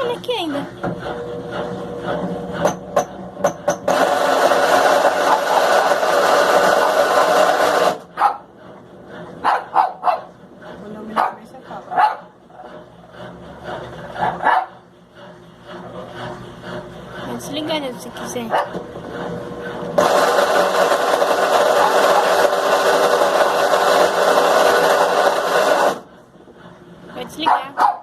ele aqui ainda. Quando eu me lembro, você acaba. Pode desligar, né, se quiser. Pode desligar.